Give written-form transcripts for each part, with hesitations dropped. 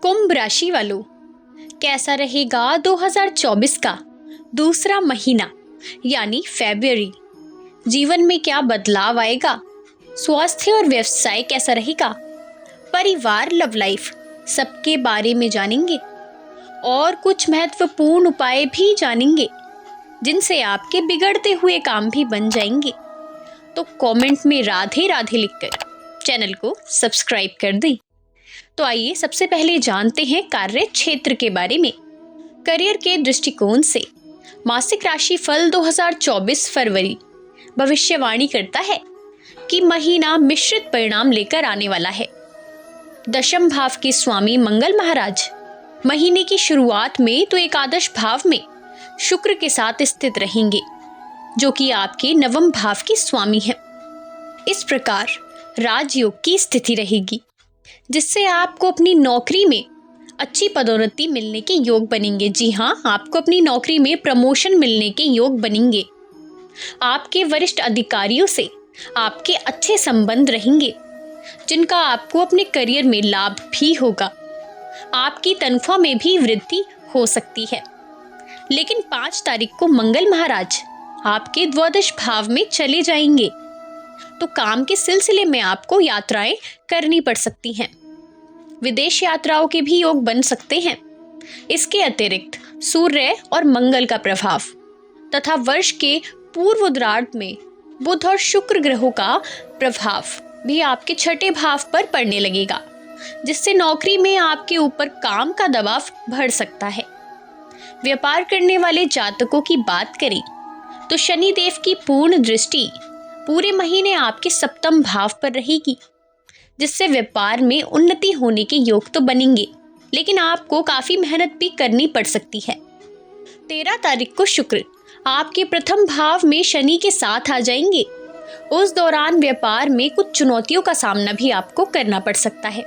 कुंभ राशि वालों, कैसा रहेगा 2024 का दूसरा महीना यानी फरवरी। जीवन में क्या बदलाव आएगा? स्वास्थ्य और व्यवसाय कैसा रहेगा? परिवार, लव लाइफ, सबके बारे में जानेंगे और कुछ महत्वपूर्ण उपाय भी जानेंगे जिनसे आपके बिगड़ते हुए काम भी बन जाएंगे। तो कमेंट में राधे राधे लिखकर चैनल को सब्सक्राइब कर दें। तो आइए सबसे पहले जानते हैं कार्य क्षेत्र के बारे में। करियर के दृष्टिकोण से मासिक राशि फल 2024 फरवरी भविष्यवाणी करता है कि महीना मिश्रित परिणाम लेकर आने वाला है। दशम भाव के स्वामी मंगल महाराज महीने की शुरुआत में तो एकादश भाव में शुक्र के साथ स्थित रहेंगे, जो कि आपके नवम भाव के स्वामी हैं। इस प्रकार राजयोग की स्थिति रहेगी, जिससे आपको अपनी नौकरी में अच्छी पदोन्नति मिलने के योग बनेंगे। जी हाँ, आपको अपनी नौकरी में प्रमोशन मिलने के योग बनेंगे। आपके वरिष्ठ अधिकारियों से आपके अच्छे संबंध रहेंगे, जिनका आपको अपने करियर में लाभ भी होगा। आपकी तनख्वाह में भी वृद्धि हो सकती है। लेकिन 5 तारीख को मंगल महाराज आपके द्वादश भाव में चले जाएंगे, तो काम के सिलसिले में आपको यात्राएं करनी पड़ सकती हैं। विदेश यात्राओं के भी योग बन सकते हैं। इसके अतिरिक्त सूर्य और मंगल का प्रभाव तथा वर्ष के पूर्वोत्तरार्ध में बुध और शुक्र ग्रहों का प्रभाव भी आपके छठे भाव पर पड़ने लगेगा, जिससे नौकरी में आपके ऊपर काम का दबाव बढ़ सकता है। व्यापार करने वाले जातकों की बात करें तो शनि देव की पूर्ण दृष्टि पूरे महीने आपके सप्तम भाव पर रहेगी, जिससे व्यापार में उन्नति होने के योग तो बनेंगे, लेकिन आपको काफी मेहनत भी करनी पड़ सकती है। 13 तारीख को शुक्र आपके प्रथम भाव में शनि के साथ आ जाएंगे। उस दौरान व्यापार में कुछ चुनौतियों का सामना भी आपको करना पड़ सकता है।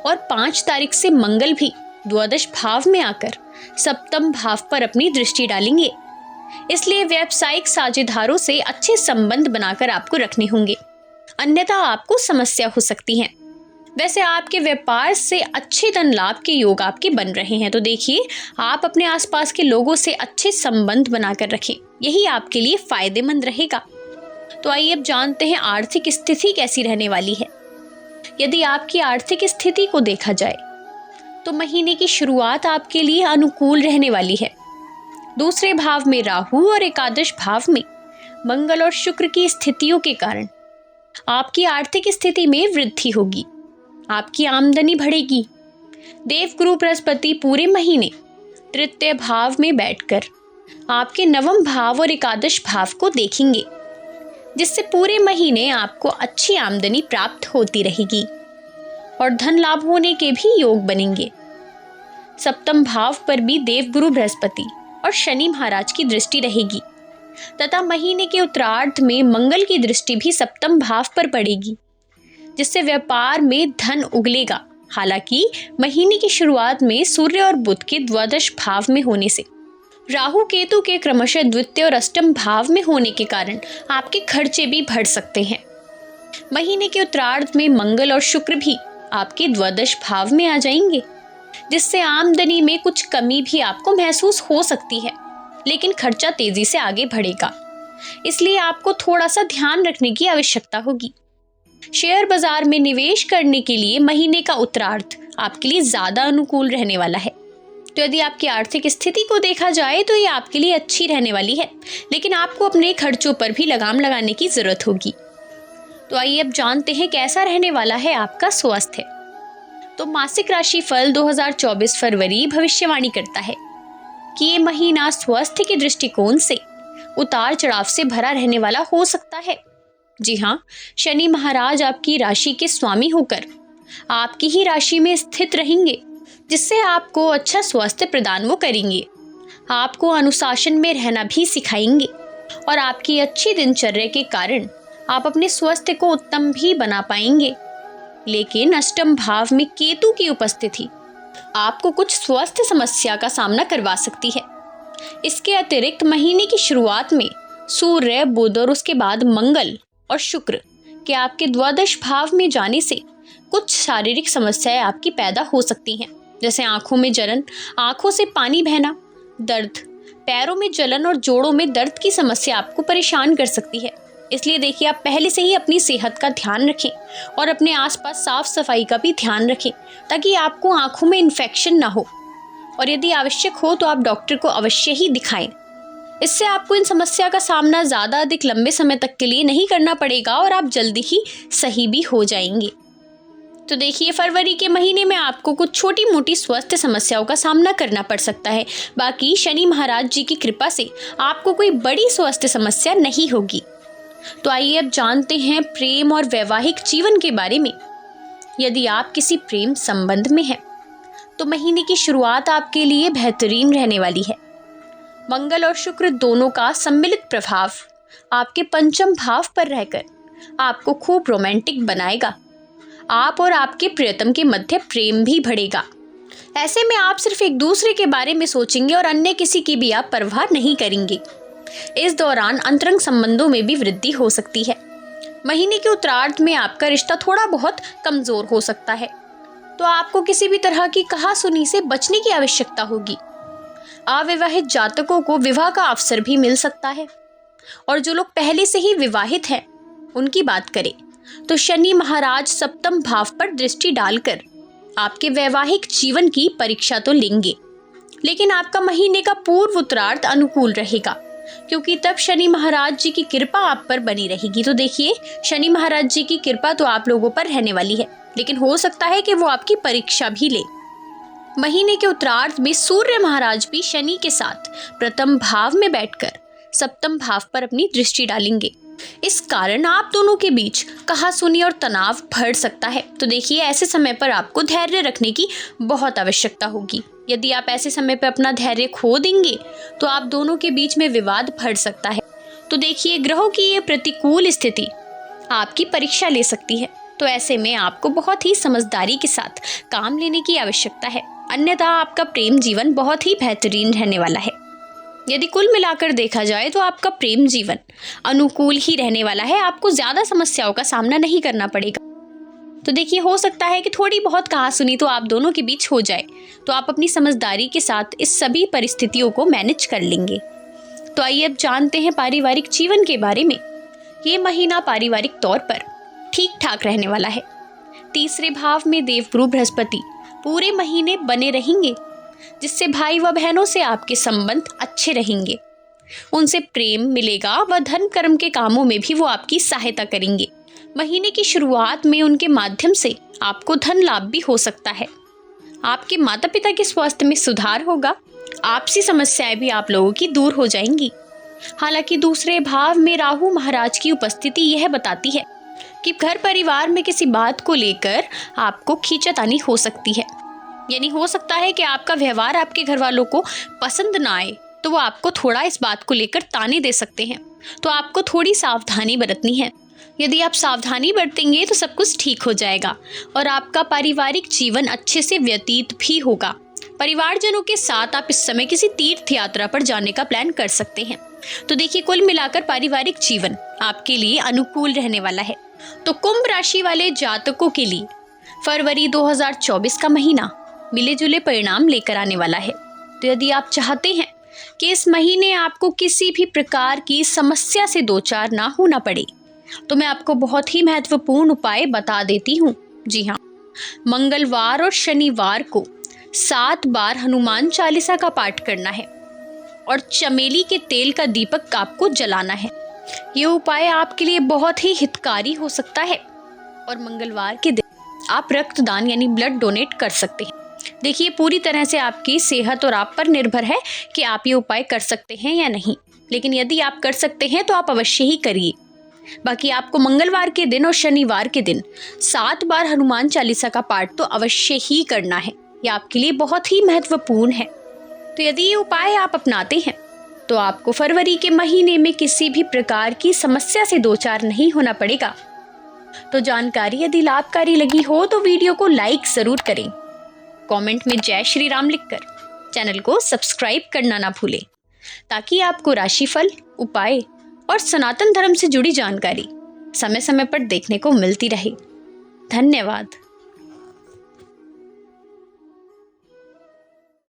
और 5 तारीख से मंगल भी द्वादश भाव में आकर सप्तम भाव पर अपनी दृष्टि डालेंगे, इसलिए व्यावसायिक साझेदारों से अच्छे संबंध बनाकर आपको रखने होंगे, अन्यथा आपको समस्या हो सकती है। वैसे आपके व्यापार से अच्छे धन लाभ के योग आपके बन रहे हैं, तो देखिए आप अपने आसपास के लोगों से अच्छे संबंध बनाकर रखें, यही आपके लिए फायदेमंद रहेगा। तो आइए अब जानते हैं आर्थिक स्थिति कैसी रहने वाली है। यदि आपकी आर्थिक स्थिति को देखा जाए तो महीने की शुरुआत आपके लिए अनुकूल रहने वाली है। दूसरे भाव में राहु और एकादश भाव में मंगल और शुक्र की स्थितियों के कारण आपकी आर्थिक स्थिति में वृद्धि होगी, आपकी आमदनी बढ़ेगी। देवगुरु बृहस्पति पूरे महीने तृतीय भाव में बैठकर आपके नवम भाव और एकादश भाव को देखेंगे, जिससे पूरे महीने आपको अच्छी आमदनी प्राप्त होती रहेगी और धन लाभ होने के भी योग बनेंगे। सप्तम भाव पर भी देवगुरु बृहस्पति और शनि महाराज की दृष्टि रहेगी तथा महीने के उत्तरार्ध में मंगल की दृष्टि भी सप्तम भाव पर पड़ेगी, जिससे व्यापार में धन उगलेगा। हालांकि महीने की शुरुआत में सूर्य और बुध के द्वादश भाव में होने से राहु केतु के क्रमशः द्वितीय और अष्टम भाव में होने के कारण आपके खर्चे भी बढ़ सकते हैं। महीने के उत्तरार्ध में मंगल और शुक्र भी आपके द्वादश भाव में आ जाएंगे, जिससे आमदनी में कुछ कमी भी आपको महसूस हो सकती है, लेकिन खर्चा तेजी से आगे बढ़ेगा, इसलिए आपको थोड़ा सा ध्यान रखने की आवश्यकता होगी। शेयर बाजार में निवेश करने के लिए महीने का उत्तरार्ध आपके लिए ज्यादा अनुकूल रहने वाला है। तो यदि आपकी आर्थिक स्थिति को देखा जाए तो ये आपके लिए अच्छी रहने वाली है, लेकिन आपको अपने खर्चों पर भी लगाम लगाने की जरूरत होगी। तो आइए अब जानते हैं कैसा रहने वाला है आपका स्वास्थ्य। तो मासिक राशि फल 2024 फरवरी भविष्यवाणी करता है कि ये महीना स्वास्थ्य के दृष्टिकोण से उतार चढ़ाव से भरा रहने वाला हो सकता है। जी हाँ, शनि महाराज आपकी राशि के स्वामी होकर आपकी ही राशि में स्थित रहेंगे, जिससे आपको अच्छा स्वास्थ्य प्रदान वो करेंगे। आपको अनुशासन में रहना भी सिखाएंगे और आपकी अच्छी दिनचर्या के कारण आप अपने स्वास्थ्य को उत्तम भी बना पाएंगे। लेकिन अष्टम भाव में केतु की उपस्थिति आपको कुछ स्वास्थ्य समस्या का सामना करवा सकती है। इसके अतिरिक्त महीने की शुरुआत में सूर्य, बुध और उसके बाद मंगल और शुक्र के आपके द्वादश भाव में जाने से कुछ शारीरिक समस्याएं आपकी पैदा हो सकती हैं। जैसे आंखों में जलन, आंखों से पानी बहना, दर्द, पैरों में जलन और जोड़ों में दर्द की समस्या आपको परेशान कर सकती है। इसलिए देखिए, आप पहले से ही अपनी सेहत का ध्यान रखें और अपने आसपास साफ सफाई का भी ध्यान रखें, ताकि आपको आंखों में इन्फेक्शन ना हो। और यदि आवश्यक हो तो आप डॉक्टर को अवश्य ही दिखाएं। इससे आपको इन समस्या का सामना ज़्यादा अधिक लंबे समय तक के लिए नहीं करना पड़ेगा और आप जल्दी ही सही भी हो जाएंगे। तो देखिए, फरवरी के महीने में आपको कुछ छोटी मोटी स्वास्थ्य समस्याओं का सामना करना पड़ सकता है। बाकी शनि महाराज जी की कृपा से आपको कोई बड़ी स्वास्थ्य समस्या नहीं होगी। तो आइए अब जानते हैं प्रेम और वैवाहिक जीवन के बारे में। यदि आप किसी प्रेम संबंध में हैं तो महीने की शुरुआत आपके लिए बेहतरीन रहने वाली है। मंगल और शुक्र दोनों का सम्मिलित प्रभाव आपके पंचम भाव पर रहकर आपको खूब रोमांटिक बनाएगा। आप और आपके प्रियतम के मध्य प्रेम भी बढ़ेगा। ऐसे में आप सिर्फ एक दूसरे के बारे में सोचेंगे और अन्य किसी की भी आप परवाह नहीं करेंगे। इस दौरान अंतरंग संबंधों में भी वृद्धि हो सकती है। महीने के उत्तरार्ध में आपका रिश्ता थोड़ा बहुत कमजोर हो सकता है, तो आपको किसी भी तरह की कहासुनी से बचने की आवश्यकता होगी। अविवाहित जातकों को विवाह का अवसर भी मिल सकता है। और जो लोग पहले से ही विवाहित हैं, उनकी बात करें तो शनि महाराज सप्तम भाव पर दृष्टि डालकर आपके वैवाहिक जीवन की परीक्षा तो लेंगे, लेकिन आपका महीने का पूर्व उत्तरार्ध अनुकूल रहेगा, क्योंकि तब शनि महाराज जी की कृपा आप पर बनी रहेगी। तो देखिए, शनि महाराज जी की कृपा तो आप लोगों पर रहने वाली है, लेकिन हो सकता है कि वो आपकी परीक्षा भी ले। महीने के उत्तरार्ध में सूर्य महाराज भी शनि के साथ प्रथम भाव में बैठकर सप्तम भाव पर अपनी दृष्टि डालेंगे। इस कारण आप दोनों के बीच कहासुनी और तनाव बढ़ सकता है। तो देखिए, ऐसे समय पर आपको धैर्य रखने की बहुत आवश्यकता होगी। यदि आप ऐसे समय पर अपना धैर्य खो देंगे तो आप दोनों के बीच में विवाद बढ़ सकता है। तो देखिए, ग्रहों की ये प्रतिकूल स्थिति आपकी परीक्षा ले सकती है। तो ऐसे में आपको बहुत ही समझदारी के साथ काम लेने की आवश्यकता है, अन्यथा आपका प्रेम जीवन बहुत ही बेहतरीन रहने वाला है। यदि कुल मिलाकर देखा जाए तो आपका प्रेम जीवन अनुकूल ही रहने वाला है। आपको ज्यादा समस्याओं का सामना नहीं करना पड़ेगा। तो देखिए, हो सकता है कि थोड़ी बहुत कहासुनी तो आप दोनों के बीच हो जाए, तो आप अपनी समझदारी के साथ इस सभी परिस्थितियों को मैनेज कर लेंगे। तो आइए अब जानते हैं पारिवारिक जीवन के बारे में। ये महीना पारिवारिक तौर पर ठीक ठाक रहने वाला है। तीसरे भाव में देवगुरु बृहस्पति पूरे महीने बने रहेंगे, जिससे भाई व बहनों से आपके संबंध अच्छे रहेंगे। उनसे प्रेम मिलेगा व धर्म कर्म के कामों में भी वो आपकी सहायता करेंगे। महीने की शुरुआत में उनके माध्यम से आपको धन लाभ भी हो सकता है। आपके माता पिता के स्वास्थ्य में सुधार होगा। आपसी समस्याएं भी आप लोगों की दूर हो जाएंगी। हालांकि दूसरे भाव में राहु महाराज की उपस्थिति यह बताती है कि घर परिवार में किसी बात को लेकर आपको खींचातानी हो सकती है। यानी हो सकता है कि आपका व्यवहार आपके घर वालों को पसंद ना आए, तो वो आपको थोड़ा इस बात को लेकर ताने दे सकते हैं। तो आपको थोड़ी सावधानी बरतनी है। यदि आप सावधानी बरतेंगे तो सब कुछ ठीक हो जाएगा और आपका पारिवारिक जीवन अच्छे से व्यतीत भी होगा। परिवारजनों के साथ आप इस समय किसी तीर्थ यात्रा पर जाने का प्लान कर सकते हैं। तो देखिए, कुल मिलाकर पारिवारिक जीवन आपके लिए अनुकूल रहने वाला है। तो कुंभ राशि वाले जातकों के लिए फरवरी 2024 का महीना मिले जुले परिणाम लेकर आने वाला है। तो यदि आप चाहते हैं कि इस महीने आपको किसी भी प्रकार की समस्या से दो चार ना होना पड़े, तो मैं आपको बहुत ही महत्वपूर्ण उपाय बता देती हूँ। जी हाँ, मंगलवार और शनिवार को 7 बार हनुमान चालीसा का पाठ करना है और चमेली के तेल का दीपक आपको जलाना है। ये उपाय आपके लिए बहुत ही हितकारी हो सकता है। और मंगलवार के दिन आप रक्तदान यानी ब्लड डोनेट कर सकते हैं। देखिए, पूरी तरह से आपकी सेहत और आप पर निर्भर है कि आप ये उपाय कर सकते हैं या नहीं, लेकिन यदि आप कर सकते हैं तो आप अवश्य ही करिए। बाकी आपको मंगलवार के दिन और शनिवार के दिन 7 बार हनुमान चालीसा का पाठ तो अवश्य ही करना है। यह आपके लिए बहुत ही महत्वपूर्ण है। तो यदि ये उपाय आप अपनाते हैं तो आपको फरवरी के महीने में किसी भी प्रकार की समस्या से दो चार नहीं होना पड़ेगा। तो जानकारी यदि लाभकारी लगी हो तो वीडियो को लाइक जरूर करें। कमेंट में जय श्री राम लिखकर चैनल को सब्सक्राइब करना ना भूलें, ताकि आपको राशिफल, उपाय और सनातन धर्म से जुड़ी जानकारी समय समय पर देखने को मिलती रहे। धन्यवाद।